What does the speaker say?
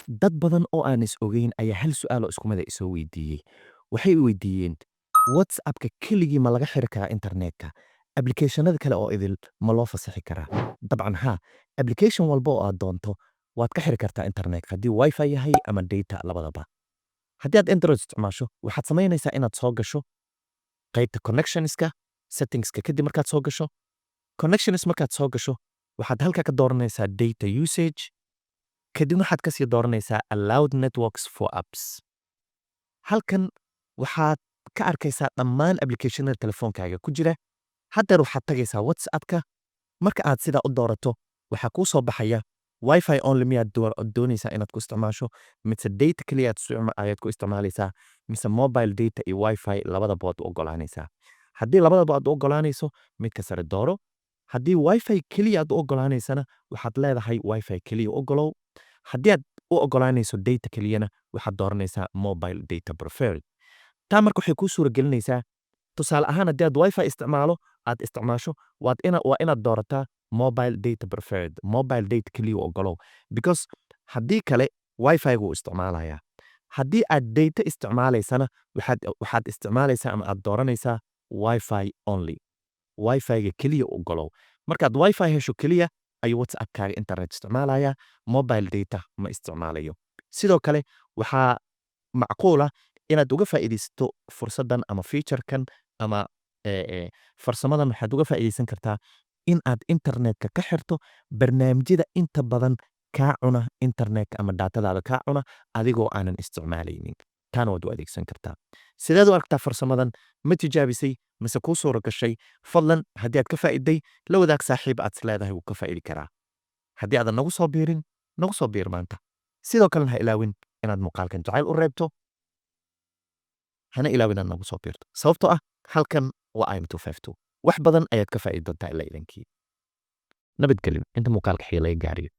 dad badan oo aan is ogeyn ayaa hal su'aal oo isku mid ah isoo weydiiyey. Waxay weydiiyeen WhatsApp-ka keligii ma laga xiri karaa internetka? Application-nada kale oo idil ma loo fasaxi karaa? Dabcan haa, application walba oo aad doonto waad ka xiri kartaa internetka haddii Wi-Fi yahay ama data labadaba. Haddii aad Android isticmaasho, waxaad samaynaysaa inaad soo gasho qaybta connectionska, settingska kadib markaad soo gasho. Connections markaad soo gasho, waxaad halkaa ka dooranaysaa data usage, kadib waxaad kasii dooranaysaa allowed networks for apps. Halkan waxaad ka arkaysaa dhammaan applicationada telefoonkaaga ku jira. Haddeer waxaad tagaysaa WhatsApp-ka. Marka aad sidaa u doorato, waxaa kuu soo baxaya Wi-Fi only miyaad doonaysaa inaad ku isticmaasho, mise data keliya ayaad ku isticmaalaysaa, mise mobile data iyo Wi-Fi labadaba waad u oggolaanaysaa. Haddii labadaba aad u oggolaanayso, midka sare dooro. Haddii Wi-Fi keliya aad u oggolaanaysana, waxaad leedahay Wi-Fi keliya u oggolow. Haddii aad u oggolaanayso data keliyana, waxaad dooranaysaa mobile data preferred. Taa marka waxay kuu suuragelinaysaa, tusaale ahaan haddii aad Wi-Fi aad isticmaasho, waa inaad doorataa mobile data preferred, mobile data keliya u oggolow, because haddii kale Wi-Fi-gu wuu isticmaalayaa. Haddii aad data isticmaalaysana, waxaad isticmaalaysaa ama aad dooranaysaa Wi-Fi only, Wi-Fi-ga keliya u oggolow. Markaad Wi-Fi hesho keliya ayuu WhatsApp-kaaga internet isticmaalayaa, mobile data ma isticmaalayo. Sidoo kale waxaa macquul ah inaad uga faa'iidaysato fursaddan ama feature-kan ama farsamadan waxaad uga faa'iidaysan kartaa in aad internetka ka xirto barnaamijyada inta badan kaa cuna internetka ama datadaada kaa cuna adigoo aanan isticmaalaynin. Taana waad u adeegsan kartaa. Sideed u aragtaa farsamadan? Ma tijaabisay mise kuu suura gashay? Fadlan haddii aad ka faa'iiday, la wadaag saaxiib aad is leedahay wuu ka faa'idi karaa. Haddii aadan nagu soo biirin, nagu soo biir maanta. Sidoo kalena ha ilaawin inaad muuqaalkan jacayl u reebto. Hana ilaawin inaad nagu soo biirto. Sababtoo ah halkan waa im252. Wax badan ayaad ka faa'iidi doontaa ilaa idankii. Nabadgelyo inta muuqaalka xiga laga gaariyo.